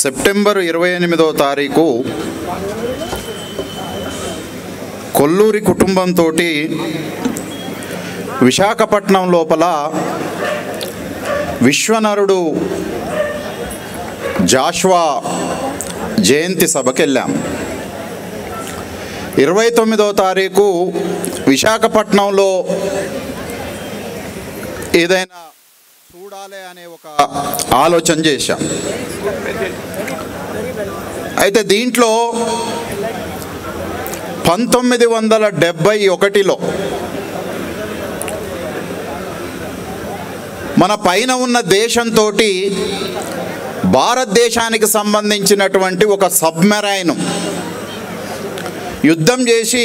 September 28వ తారీఖు కొల్లూరి కుటుంబంతో విశాఖపట్నం లోపల విశ్వనరుడు జాషువా జయంతి సభకి వెళ్ళాం. 29వ తారీఖు విశాఖపట్నంలో ఏదైనా చూడాలి అనే ఒక ఆలోచన చేశాం. అయితే దీంట్లో 1971లో మన పైన ఉన్న దేశంతో భారతదేశానికి సంబంధించినటువంటి ఒక సబ్మెరైన్ యుద్ధం చేసి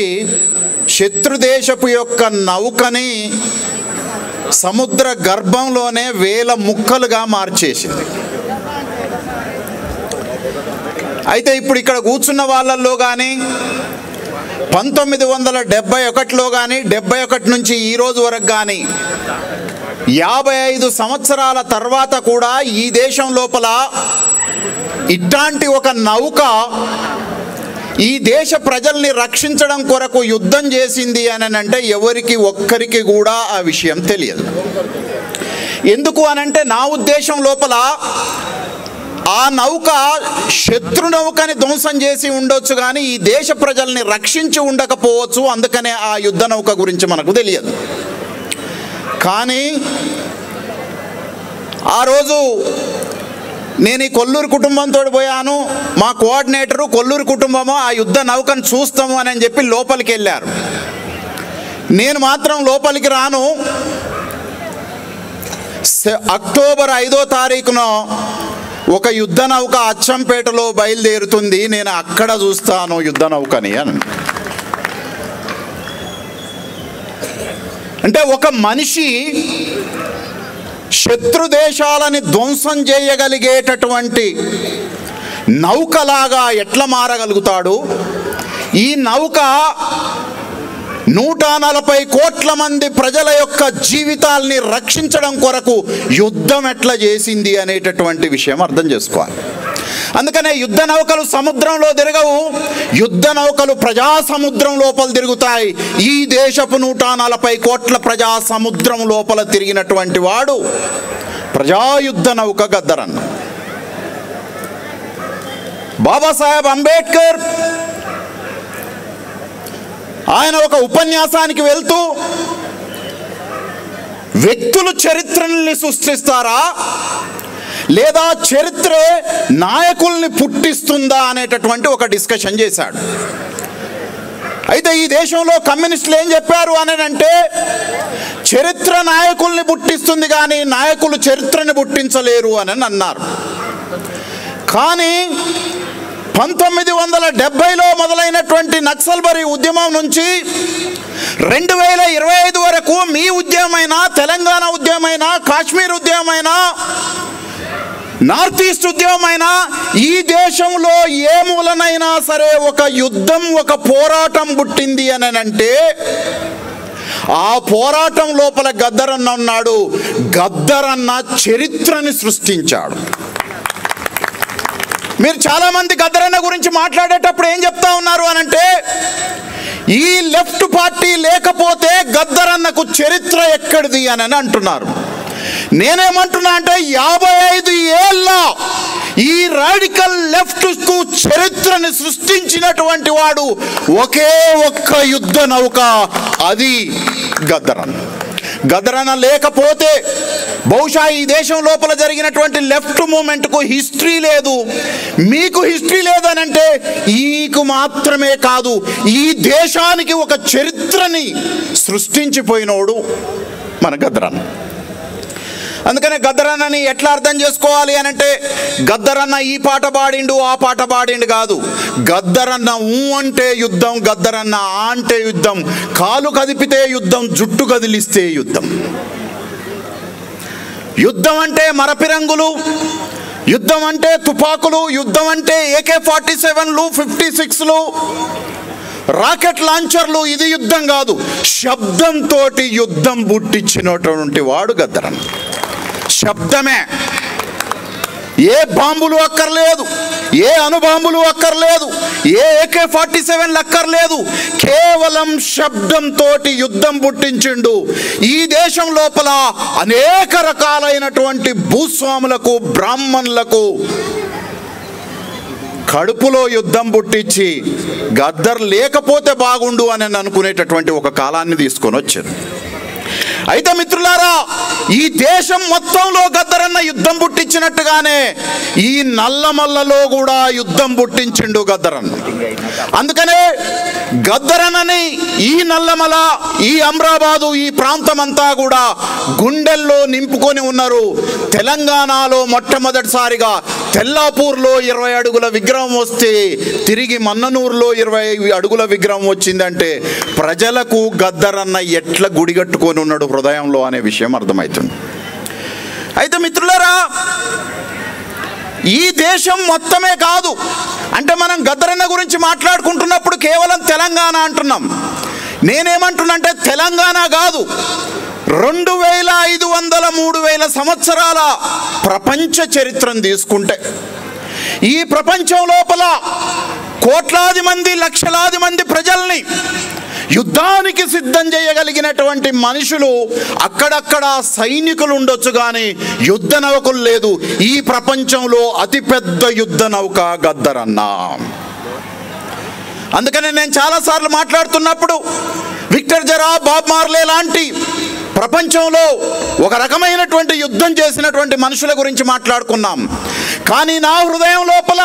శత్రుదేశపు యొక్క నౌకని సముద్ర గర్భంలోనే వేల ముక్కలుగా మార్చేసింది. అయితే ఇప్పుడు ఇక్కడ కూర్చున్న వాళ్ళల్లో కానీ 1971లో కానీ 71 నుంచి ఈ రోజు వరకు కానీ 55 సంవత్సరాల తర్వాత కూడా ఈ దేశం లోపల ఇట్లాంటి ఒక నౌక ఈ దేశ ప్రజల్ని రక్షించడం కొరకు యుద్ధం చేసింది అని అంటే ఎవరికి ఒక్కరికి కూడా ఆ విషయం తెలియదు. ఎందుకు అనంటే నా ఉద్దేశం లోపల ఆ నౌక శత్రు నౌకని ధ్వంసం చేసి ఉండొచ్చు కానీ ఈ దేశ ప్రజల్ని రక్షించి ఉండకపోవచ్చు. అందుకనే ఆ యుద్ధ నౌక గురించి మనకు తెలియదు. కానీ ఆ రోజు నేను ఈ కొల్లూరు కుటుంబంతో పోయాను. మా కోఆర్డినేటరు కొల్లూరు కుటుంబము ఆ యుద్ధ నౌకను చూస్తాము అని చెప్పి లోపలికి వెళ్ళారు. నేను మాత్రం లోపలికి రాను. అక్టోబర్ 5వ తారీఖున ఒక యుద్ధ నౌక అచ్చంపేటలో బయలుదేరుతుంది, నేను అక్కడ చూస్తాను యుద్ధ నౌకని అని. అంటే ఒక మనిషి శత్రు దేశాలని ధ్వంసం చేయగలిగేటటువంటి నౌకలాగా ఎట్లా మారగలుగుతాడు? ఈ నౌక 140 కోట్ల మంది ప్రజల యొక్క జీవితాల్ని రక్షించడం కొరకు యుద్ధం ఎట్లా చేసింది అనేటటువంటి విషయం అర్థం చేసుకోవాలి. అందుకనే యుద్ధ నౌకలు సముద్రంలో తిరగవు, యుద్ధ నౌకలు ప్రజా సముద్రం లోపల తిరుగుతాయి. ఈ దేశపు 140 కోట్ల ప్రజా సముద్రం లోపల తిరిగినటువంటి వాడు ప్రజాయుద్ధ నౌక గద్దరన్న. బాబాసాహెబ్ అంబేద్కర్ ఆయన ఒక ఉపన్యాసానికి వెళ్తూ వ్యక్తులు చరిత్రల్ని సృష్టిస్తారా లేదా చరిత్రే నాయకుల్ని పుట్టిస్తుందా అనేటటువంటి ఒక డిస్కషన్ చేశాడు. అయితే ఈ దేశంలో కమ్యూనిస్టులు ఏం చెప్పారు అని అంటే చరిత్ర నాయకుల్ని పుట్టిస్తుంది కానీ నాయకులు చరిత్రని పుట్టించలేరు అని అన్నారు. కానీ 1970లో మొదలైనటువంటి నక్సల్బరీ ఉద్యమం నుంచి 2025 వరకు మీ ఉద్యమైనా, తెలంగాణ ఉద్యమైనా, కాశ్మీర్ ఉద్యమైనా, నార్త్ ఈస్ట్ ఉద్యమైనా ఈ దేశంలో ఏ మూలనైనా సరే ఒక యుద్ధం, ఒక పోరాటం పుట్టింది అని అంటే ఆ పోరాటం లోపల గద్దరన్న ఉన్నాడు. గద్దరన్న చరిత్రని సృష్టించాడు. మీరు చాలామంది గద్దరన్న గురించి మాట్లాడేటప్పుడు ఏం చెప్తా ఉన్నారు అనంటే ఈ లెఫ్ట్ పార్టీ లేకపోతే గద్దరన్నకు చరిత్ర ఎక్కడిది అని అంటున్నారు. నేనేమంటున్నా అంటే 55 ఏళ్ళ ఈ రాడికల్ లెఫ్ట్కు చరిత్రని సృష్టించినటువంటి వాడు ఒకే ఒక్క యుద్ధ నౌక, అది గద్దరన్న. గద్దరన్న లేకపోతే బహుశా ఈ దేశం లోపల జరిగినటువంటి లెఫ్ట్ మూమెంట్కు హిస్టరీ లేదు. మీకు హిస్టరీ లేదనంటే ఈకు మాత్రమే కాదు, ఈ దేశానికి ఒక చరిత్రని సృష్టించిపోయినోడు మన గద్దరన్న. అందుకనే గద్దరన్నని ఎట్లా అర్థం చేసుకోవాలి అనంటే గద్దరన్న ఈ పాట పాడిండు, ఆ పాట పాడిండు కాదు. గద్దరన్న ఊ అంటే యుద్ధం, గద్దరన్న ఆ అంటే యుద్ధం, కాలు కదిపితే యుద్ధం, జుట్టు కదిలిస్తే యుద్ధం. యుద్ధం అంటే మరపిరంగులు, యుద్ధం అంటే తుపాకులు, యుద్ధం అంటే AK-47లు, 56లు, రాకెట్ లాంచర్లు. ఇది యుద్ధం కాదు, శబ్దంతో యుద్ధం పుట్టించినటువంటి వాడు గద్దరన్న. శబ్దమే ఏ బాంబులు అక్కర్లేదు, ఏ అణుబాంబులు అక్కర్లేదు, ఏ AK-47 అక్కర్లేదు. కేవలం శబ్దంతో యుద్ధం పుట్టించిండు. ఈ దేశం లోపల అనేక రకాలైనటువంటి భూస్వాములకు, బ్రాహ్మణులకు కడుపులో యుద్ధం పుట్టించి గద్దర్ లేకపోతే బాగుండు అని అనుకునేటటువంటి ఒక కాలాన్ని తీసుకొని వచ్చారు. అయితే మిత్రులారా, ఈ దేశం మొత్తంలో గద్దరన్న యుద్ధం పుట్టించినట్టుగానే ఈ నల్లమల్లలో కూడా యుద్ధం పుట్టించిండు గద్దరన్న. అందుకనే గద్దరన్నని ఈ నల్లమల, ఈ అమ్రాబాదు, ఈ ప్రాంతం అంతా కూడా గుండెల్లో నింపుకొని ఉన్నారు. తెలంగాణలో మొట్టమొదటిసారిగా తెల్లాపూర్లో 20 అడుగుల విగ్రహం వస్తే తిరిగి మన్ననూరులో 20 అడుగుల విగ్రహం వచ్చిందంటే ప్రజలకు గద్దరన్న ఎట్లా గుడిగట్టుకొని ఉన్నాడు హృదయంలో అనే విషయం అర్థమవుతుంది. అయితే మిత్రులారా, ఈ దేశం మొత్తమే కాదు, అంటే మనం గద్దరన్న గురించి మాట్లాడుకుంటున్నప్పుడు కేవలం తెలంగాణ అంటున్నాం. నేనేమంటున్నంటే తెలంగాణ కాదు, 2500 3000 సంవత్సరాల ప్రపంచ చరిత్రను తీసుకుంటే ఈ ప్రపంచం లోపల కోట్లాది మంది, లక్షలాది మంది ప్రజల్ని యుద్ధానికి సిద్ధం చేయగలిగినటువంటి మనుషులు అక్కడక్కడ సైనికులు ఉండొచ్చు, కానీ యుద్ధ నౌకలు లేదు. ఈ ప్రపంచంలో అతిపెద్ద యుద్ధ నౌక గద్దరన్న. అందుకనే నేను చాలాసార్లు మాట్లాడుతున్నప్పుడు విక్టర్ జరా, బాబ్ మార్లే లాంటి ప్రపంచంలో ఒక రకమైనటువంటి యుద్ధం చేసినటువంటి మనుషుల గురించి మాట్లాడుకున్నాం. కానీ నా హృదయం లోపల,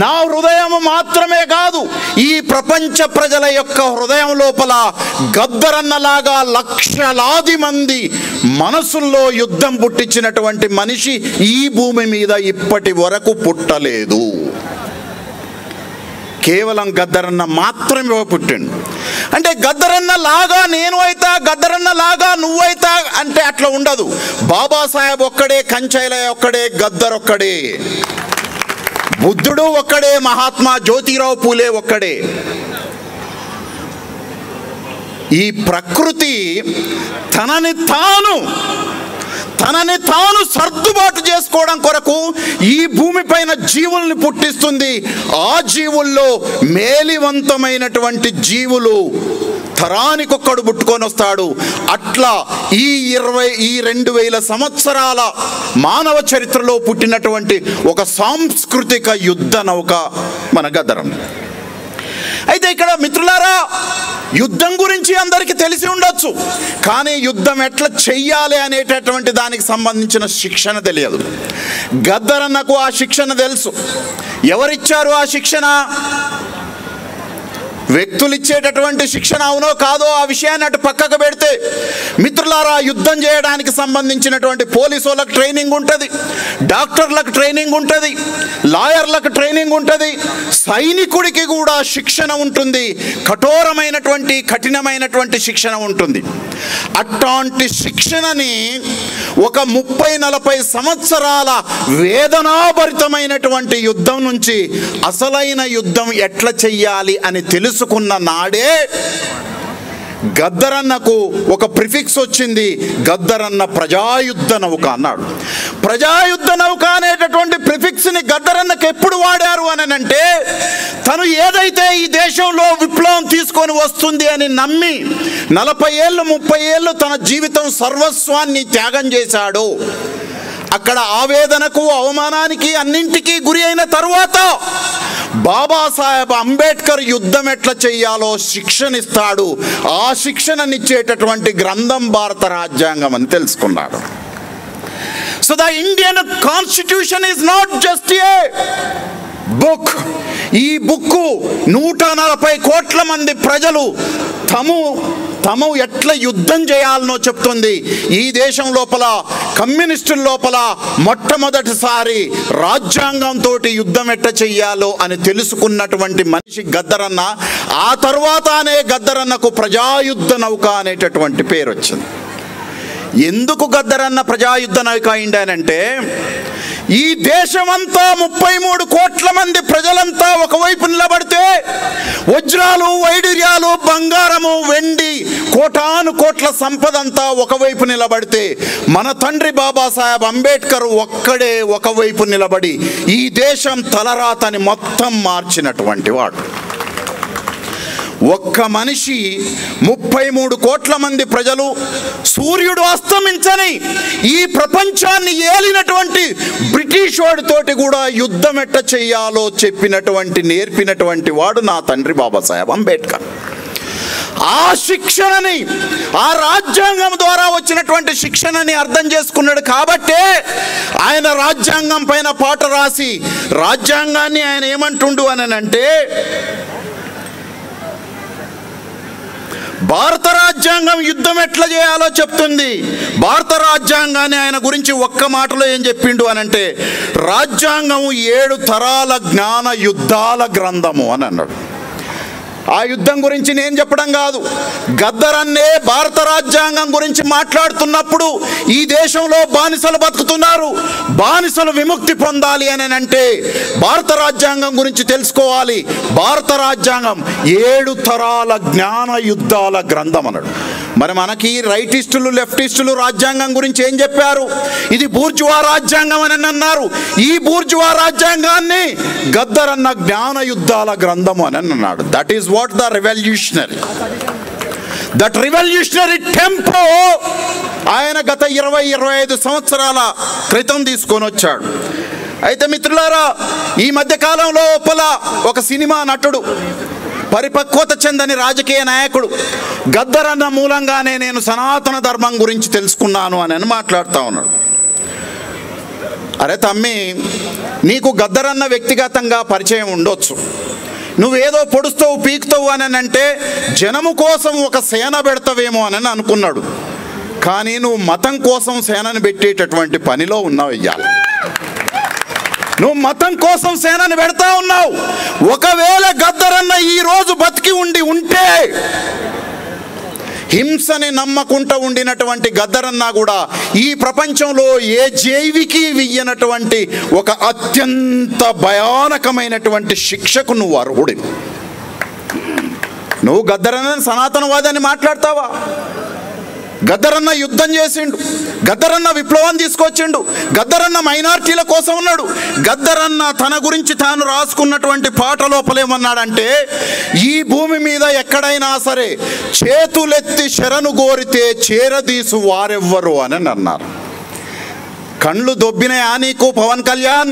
నా హృదయం మాత్రమే కాదు, ఈ ప్రపంచ ప్రజల యొక్క హృదయం లోపల గద్దరన్నలాగా లక్షలాది మంది మనసుల్లో యుద్ధం పుట్టించినటువంటి మనిషి ఈ భూమి మీద ఇప్పటి వరకు పుట్టలేదు. కేవలం గద్దరన్న మాత్రమే పుట్టిండు. అంటే గద్దరన్న లాగా నేను అయితా, గద్దరన్న లాగా నువ్వైతా అంటే అట్లా ఉండదు. బాబాసాహెబ్ ఒక్కడే, కంచైలయ్య ఒక్కడే, గద్దర్ ఒక్కడే, బుద్ధుడు ఒక్కడే, మహాత్మా జ్యోతిరావు పూలే ఒక్కడే. ఈ ప్రకృతి తనని తాను సర్దుబాటు చేసుకోవడం కొరకు ఈ భూమిపైన జీవుల్ని పుట్టిస్తుంది. ఆ జీవుల్లో మేలివంతమైనటువంటి జీవులు తరానికొక్కడు పుట్టుకొని వస్తాడు. అట్లా ఈ 2000 సంవత్సరాల మానవ చరిత్రలో పుట్టినటువంటి ఒక సాంస్కృతిక యుద్ధ నౌక మన గద్దరం. అయితే ఇక్కడ మిత్రులారా, యుద్ధం గురించి అందరికీ తెలిసి ఉండొచ్చు, కానీ యుద్ధం ఎట్లా చెయ్యాలి అనేటటువంటి దానికి సంబంధించిన శిక్షణ తెలియదు. గద్దరన్నకు ఆ శిక్షణ తెలుసు. ఎవరిచ్చారు ఆ శిక్షణ? వ్యక్తులు ఇచ్చేటటువంటి శిక్షణ అవునో కాదో ఆ విషయాన్ని అటు పక్కకు పెడితే, మిత్రులారా, యుద్ధం చేయడానికి సంబంధించినటువంటి పోలీసు వాళ్ళకి ట్రైనింగ్ ఉంటుంది, డాక్టర్లకు ట్రైనింగ్ ఉంటుంది, లాయర్లకు ట్రైనింగ్ ఉంటుంది, సైనికుడికి కూడా శిక్షణ ఉంటుంది, కఠోరమైనటువంటి కఠినమైనటువంటి శిక్షణ ఉంటుంది. అట్లాంటి శిక్షణని ఒక 30-40 సంవత్సరాల వేదనాభరితమైనటువంటి యుద్ధం నుంచి అసలైన యుద్ధం ఎట్లా చెయ్యాలి అని తెలుసుకున్న నాడే గద్దరన్నకు ఒక ప్రిఫిక్స్ వచ్చింది. గద్దరన్న ప్రజాయుద్ధ నౌక అన్నాడు. ప్రజాయుద్ధ నౌక అనేటటువంటి ప్రిఫిక్స్ని గద్దరన్నకు ఎప్పుడు వాడారు అని అంటే, తను ఏదైతే ఈ దేశంలో విప్లవం తీసుకొని వస్తుంది అని నమ్మి 40 ఏళ్ళు 30 ఏళ్ళు తన జీవితం సర్వస్వాన్ని త్యాగం చేశాడు. అక్కడ ఆవేదనకు, అవమానానికి, అన్నింటికీ గురి అయిన తరువాత బాబాసాహెబ్ అంబేద్కర్ యుద్ధం ఎట్లా చెయ్యాలో శిక్షణ ఇస్తాడు. ఆ శిక్షణనిచ్చేటటువంటి గ్రంథం భారత రాజ్యాంగం అని తెలుసుకున్నాడు. So the Indian constitution is not just a book. ఈ బుక్ 140 కోట్ల మంది ప్రజలు తమ ఎట్లా యుద్ధం చేయాలనో చెప్తుంది. ఈ దేశం లోపల, కమ్యూనిస్టుల లోపల మొట్టమొదటిసారి రాజ్యాంగంతో యుద్ధం ఎట్లా చెయ్యాలో అని తెలుసుకున్నటువంటి మనిషి గద్దరన్న. ఆ తర్వాతనే గద్దరన్నకు ప్రజాయుద్ధ నౌక అనేటటువంటి పేరు వచ్చింది. ఎందుకు గద్దరన్న ప్రజాయుద్ధ నౌక అయిందనంటే, ఈ దేశమంతా 33 కోట్ల మంది ప్రజలంతా ఒకవైపు నిలబడితే వజ్రాలు, వైడూర్యాలు, బంగారము, వెండి, కోటాను కోట్ల సంపద అంతా ఒకవైపు నిలబడితే మన తండ్రి బాబాసాహెబ్ అంబేద్కర్ ఒక్కడే ఒకవైపు నిలబడి ఈ దేశం తలరాతని మొత్తం మార్చినటువంటి వాడు. ఒక్క మనిషి 33 కోట్ల మంది ప్రజలు, సూర్యుడు అస్తమించని ఈ ప్రపంచాన్ని ఏలినటువంటి బ్రిటిష్ వాడితోటి కూడా యుద్ధం ఎట్ట చెయ్యాలో నేర్పినటువంటి వాడు నా తండ్రి బాబాసాహెబ్ అంబేద్కర్. ఆ శిక్షణని, ఆ రాజ్యాంగం ద్వారా వచ్చినటువంటి శిక్షణని అర్థం చేసుకున్నాడు కాబట్టే ఆయన రాజ్యాంగం పైన పాట రాసి రాజ్యాంగాన్ని ఆయన ఏమంటుండు అని అంటే, భారత రాజ్యాంగం యుద్ధం ఎట్లా చేయాలో చెప్తుంది. భారత రాజ్యాంగాన్ని ఆయన గురించి ఒక్క మాటలో ఏం చెప్పిండు అనంటే, రాజ్యాంగం 7 తరాల జ్ఞాన యుద్ధాల గ్రంథము అని అన్నాడు. ఆ యుద్ధం గురించి నేను చెప్పడం కాదు, గద్దర్ అన్నే భారత రాజ్యాంగం గురించి మాట్లాడుతున్నప్పుడు ఈ దేశంలో బానిసలు బతుకుతున్నారు, బానిసలు విముక్తి పొందాలి అని అంటే భారత రాజ్యాంగం గురించి తెలుసుకోవాలి. భారత రాజ్యాంగం 7 తరాల జ్ఞాన యుద్ధాల గ్రంథం అన్నాడు. మరి మనకి రైటిస్టులు, లెఫ్టిస్టులు రాజ్యాంగం గురించి ఏం చెప్పారు? ఇది బూర్జువా రాజ్యాంగం అని అన్నారు. ఈ బూర్జువా రాజ్యాంగాన్ని గద్దర్ అన్న జ్ఞాన యుద్ధాల గ్రంథము అని అన్నాడు. That is what the revolutionary, that revolutionary tempo ఆయన గత 20-25 సంవత్సరాల క్రితం తీసుకొని వచ్చాడు. అయితే మిత్రులారా, ఈ మధ్యకాలంలో ఒక సినిమా నటుడు, పరిపక్వత చెందని రాజకీయ నాయకుడు గద్దర్ అన్న మూలంగానే నేను సనాతన ధర్మం గురించి తెలుసుకున్నాను అని మాట్లాడుతూ ఉన్నాడు. అరే తమ్మి, నీకు గద్దర్ అన్న వ్యక్తిగతంగా పరిచయం ఉండొచ్చు, నువ్వేదో పొడుస్తావు, పీకుతావు అని అంటే జనము కోసం ఒక సేన పెడతావేమో అని అనుకున్నాడు. కానీ నువ్వు మతం కోసం సేనని పెట్టేటటువంటి పనిలో ఉన్నావు. ఇయ్యాలి నువ్వు మతం కోసం సేనని పెడతా ఉన్నావు. ఒకవేళ గద్దర్ అన్న ఈ రోజు బతికి ఉంటే, హింసని నమ్మకుంటూ ఉండినటువంటి గద్దర్ అన్న కూడా ఈ ప్రపంచంలో ఏ జైవికి వియ్యనటువంటి ఒక అత్యంత భయానకమైనటువంటి శిక్షకు నువ్వు అర్హుడి. నువ్వు గద్దర్ అన్న సనాతనవాదాన్ని మాట్లాడతావా? గద్దర్ అన్న యుద్ధం చేసిండు, గద్దర్ అన్న విప్లవం తీసుకొచ్చిండు, గద్దర్ అన్న మైనార్టీల కోసం ఉన్నాడు. గద్దర్ అన్న తన గురించి తాను రాసుకున్నటువంటి పాట లోపలేమన్నాడంటే, ఈ భూమి మీద ఎక్కడైనా సరే చేతులెత్తి శరణు కోరితే చేరదీసు వారెవ్వరు అని అన్నారు. కళ్ళు దొబ్బినాయా నీకు పవన్ కళ్యాణ్?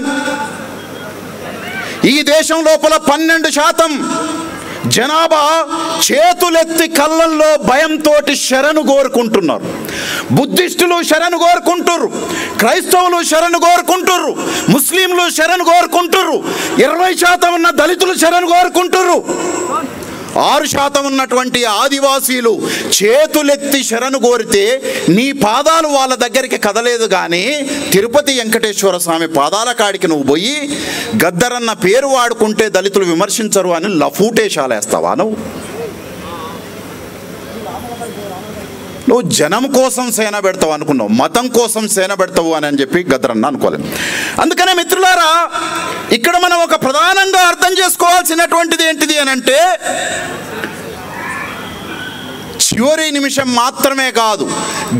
ఈ దేశం లోపల 12% జనాభా చేతులెత్తి కళ్ళల్లో భయంతో శరణు కోరుకుంటున్నారు. బుద్ధిస్టులు శరణు కోరుకుంటుర్రు, క్రైస్తవులు శరణు కోరుకుంటుర్రు, ముస్లింలు శరణు కోరుకుంటుర్రు, 20% ఉన్న దళితులు శరణు కోరుకుంటుర్రు, 6% ఉన్నటువంటి ఆదివాసీలు చేతులెత్తి శరణు కోరితే నీ పాదాలు వాళ్ళ దగ్గరికి కదలేదు. కానీ తిరుపతి వెంకటేశ్వర స్వామి పాదాల కాడికి నువ్వు పోయి గద్దర్ అన్న పేరు వాడుకుంటే దళితులు విమర్శించరు అని లఫూటేషాలేస్తావా? నువ్వు జనం కోసం సేన పెడతావు అనుకున్నావు, మతం కోసం సేన పెడతావు అని చెప్పి గద్దర్ అన్న అనుకోలేదు. అందుకనే మిత్రులారా, ఇక్కడ మనం ఒక ప్రధానంగా అర్థం చేసుకోవాల్సినటువంటిది ఏంటిది అని అంటే, చివరి నిమిషం మాత్రమే కాదు,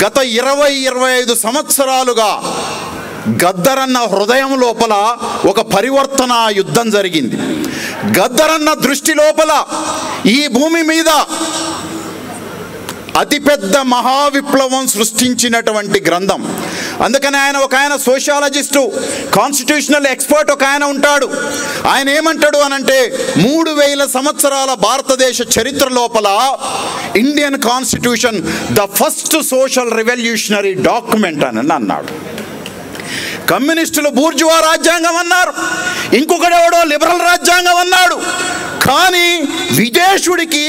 గత 20-25 సంవత్సరాలుగా గద్దర్ అన్న హృదయం లోపల ఒక పరివర్తన యుద్ధం జరిగింది. గద్దర్ అన్న దృష్టి లోపల ఈ భూమి మీద అతిపెద్ద మహావిప్లవం సృష్టించినటువంటి గ్రంథం. అందుకని ఆయన సోషియాలజిస్టు, కాన్స్టిట్యూషనల్ ఎక్స్పర్ట్ ఒక ఆయన ఉంటాడు. ఆయన ఏమంటాడు అనంటే, 3000 సంవత్సరాల భారతదేశ చరిత్ర లోపల Indian constitution the first social revolutionary document అని అన్నాడు. కమ్యూనిస్టులు బూర్జువా రాజ్యాంగం అన్నారు, ఇంకొకడెవడో లిబరల్ రాజ్యాంగం అన్నాడు. కానీ విదేశుడికి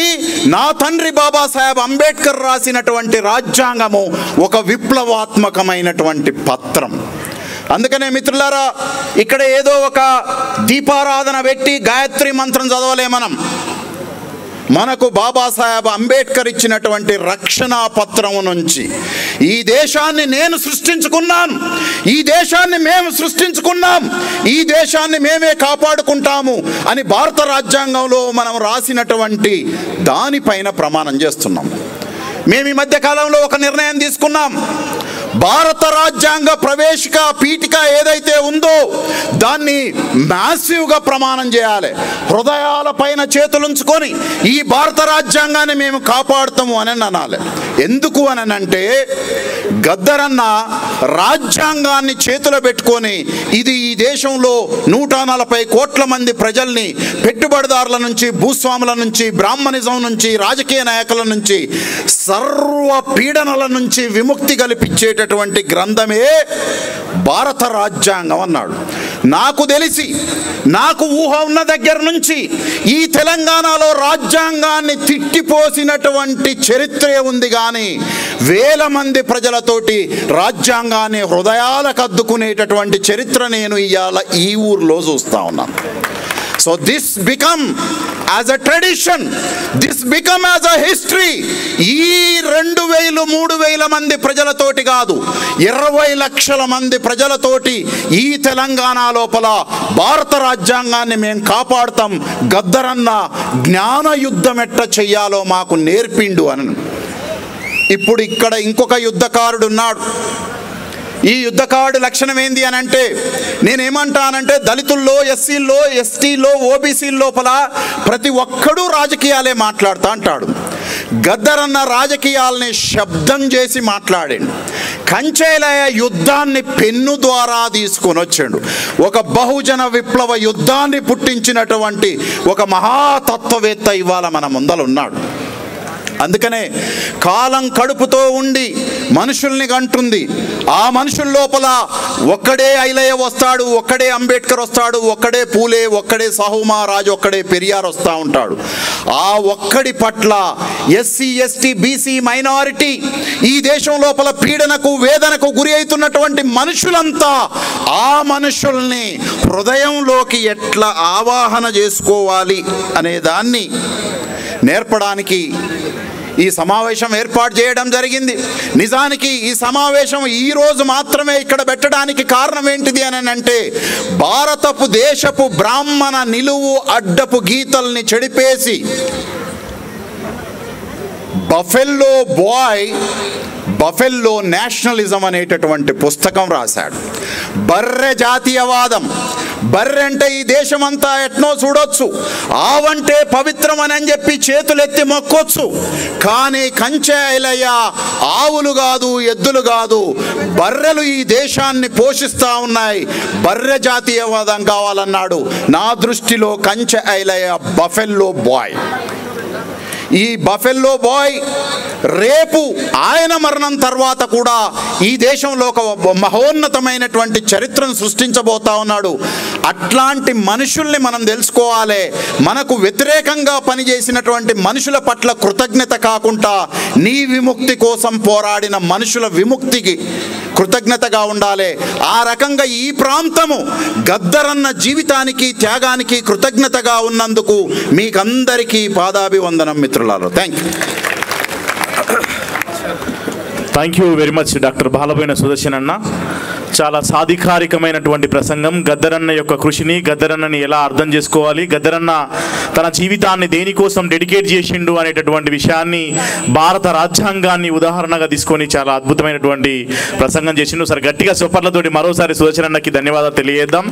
నా తండ్రి బాబాసాహెబ్ అంబేద్కర్ రాసినటువంటి రాజ్యాంగము ఒక విప్లవాత్మకమైనటువంటి పత్రం. అందుకనే మిత్రులారా, ఇక్కడ ఏదో ఒక దీపారాధన పెట్టి గాయత్రి మంత్రం చదవలే. మనకు బాబాసాహెబ్ అంబేద్కర్ ఇచ్చినటువంటి రక్షణ పత్రం నుంచి ఈ దేశాన్ని నేను సృష్టించుకున్నాను, ఈ దేశాన్ని మేము సృష్టించుకున్నాం, ఈ దేశాన్ని మేమే కాపాడుకుంటాము అని భారత రాజ్యాంగంలో మనం రాసినటువంటి దానిపైన ప్రమాణం చేస్తున్నాం. మేము ఈ మధ్య కాలంలో ఒక నిర్ణయం తీసుకున్నాం. భారత రాజ్యాంగ ప్రవేశిక పీఠిక ఏదైతే ఉందో దాన్ని మ్యాసివ్గా ప్రమాణం చేయాలి. హృదయాల పైన చేతులుంచుకొని ఈ భారత రాజ్యాంగాన్ని మేము కాపాడుతాము అని అనాలి. ఎందుకు అని అంటే గద్దరన్న రాజ్యాంగాన్ని చేతిలో పెట్టుకొని ఇది ఈ దేశంలో 140 కోట్ల మంది ప్రజల్ని పెట్టుబడిదారుల నుంచి, భూస్వాముల నుంచి, బ్రాహ్మణిజం నుంచి, రాజకీయ నాయకుల నుంచి, సర్వ పీడనల నుంచి విముక్తి కల్పించేటటువంటి గ్రంథమే భారత రాజ్యాంగం అన్నాడు. నాకు తెలిసి, నాకు ఊహ ఉన్న దగ్గర నుంచి ఈ తెలంగాణలో రాజ్యాంగాన్ని తిట్టిపోసినటువంటి చరిత్రే ఉంది. కానీ వేల మంది ప్రజలతోటి రాజ్యాంగాన్ని హృదయాలకు అద్దుకునేటటువంటి చరిత్ర నేను ఇవాళ ఈ ఊర్లో చూస్తా ఉన్నాను. So this become as a tradition, this become as a history. ఈ 2000-3000 మంది ప్రజలతోటి కాదు, 20 లక్షల మంది ప్రజలతోటి ఈ తెలంగాణ లోపల భారత రాజ్యాంగాన్ని మేము కాపాడుతాం. గద్దరన్న జ్ఞాన యుద్ధం ఎట్ట చెయ్యాలో మాకు నేర్పిండు అని. ఇప్పుడు ఇక్కడ ఇంకొక యుద్ధకారుడు ఉన్నాడు. ఈ యుద్ధకారుడు లక్షణం ఏంది అని అంటే, నేనేమంటానంటే దళితుల్లో, ఎస్సీల్లో, ఎస్టీలో, ఓబీసీ లోపల ప్రతి ఒక్కడూ రాజకీయాలే మాట్లాడుతూ అంటాడు. గద్దరన్న రాజకీయాలని శబ్దం చేసి మాట్లాడాడు. కంచెలయ యుద్ధాన్ని పెన్ను ద్వారా తీసుకొని వచ్చాడు. ఒక బహుజన విప్లవ యుద్ధాన్ని పుట్టించినటువంటి ఒక మహాతత్వవేత్త ఇవాళ మన ముందర ఉన్నాడు. అందుకనే కాలం కడుపుతో ఉండి మనుషుల్ని కంటుంది. ఆ మనుషుల లోపల ఒక్కడే ఐలయ్య వస్తాడు, ఒక్కడే అంబేద్కర్ వస్తాడు, ఒక్కడే పూలే, ఒక్కడే సాహు మహారాజ్, ఒక్కడే పెరియార్ వస్తూ ఉంటాడు. ఆ ఒక్కడి పట్ల ఎస్సీ, ఎస్టీ, బీసీ, మైనారిటీ, ఈ దేశం లోపల పీడనకు, వేదనకు గురి అవుతున్నటువంటి మనుషులంతా ఆ మనుషుల్ని హృదయంలోకి ఎట్లా ఆవాహన చేసుకోవాలి అనే దాన్ని నేర్పడానికి ఈ సమావేశం ఏర్పాటు చేయడం జరిగింది. నిజానికి ఈ సమావేశం ఈరోజు మాత్రమే ఇక్కడ పెట్టడానికి కారణం ఏంటిది అని అంటే, భారతపు దేశపు బ్రాహ్మణ నిలువు అడ్డపు గీతల్ని చెడిపేసి బఫెల్లో నేషనలిజం అనేటటువంటి పుస్తకం రాశాడు. బర్రె జాతీయవాదం. బర్రె అంటే ఈ దేశమంతా ఎట్నో చూడొచ్చు, ఆవంటే పవిత్రమని చెప్పి చేతులెత్తి మొక్కొచ్చు. కానీ కంచె ఐలయ్య ఆవులు కాదు, ఎద్దులు కాదు, బర్రెలు ఈ దేశాన్ని పోషిస్తూ ఉన్నాయి, బర్రె జాతీయవాదం కావాలన్నాడు. నా దృష్టిలో కంచె ఐలయ్య బఫెల్లో బాయ్. ఈ బఫెల్లో బాయ్ రేపు ఆయన మరణం తర్వాత కూడా ఈ దేశంలో ఒక మహోన్నతమైనటువంటి చరిత్రను సృష్టించబోతా ఉన్నాడు. అట్లాంటి మనుషుల్ని మనం తెలుసుకోవాలి. మనకు వ్యతిరేకంగా పనిచేసినటువంటి మనుషుల పట్ల కృతజ్ఞత కాకుండా నీ విముక్తి కోసం పోరాడిన మనుషుల విముక్తికి కృతజ్ఞతగా ఉండాలి. ఆ రకంగా ఈ ప్రాంతము గద్దరన్న జీవితానికి, త్యాగానికి కృతజ్ఞతగా ఉన్నందుకు మీకందరికీ పాదాభివందనం మిత్రులారా. Thank you very much doctor Balaboina Sudarshan అన్న. చాలా సాధికారికమైనటువంటి ప్రసంగం. గద్దరన్న యొక్క కృషిని, గద్దరన్నని ఎలా అర్థం చేసుకోవాలి, గద్దరన్న తన జీవితాన్ని దేనికోసం డెడికేట్ చేసిండు అనేటటువంటి విషయాన్ని, భారత రాజ్యాంగాన్ని ఉదాహరణగా తీసుకొని చాలా అద్భుతమైనటువంటి ప్రసంగం చేసిండు. సరే గట్టిగా సూపర్లతోటి మరోసారి సుదర్శన్ అన్నకి ధన్యవాదాలు తెలియజేద్దాం.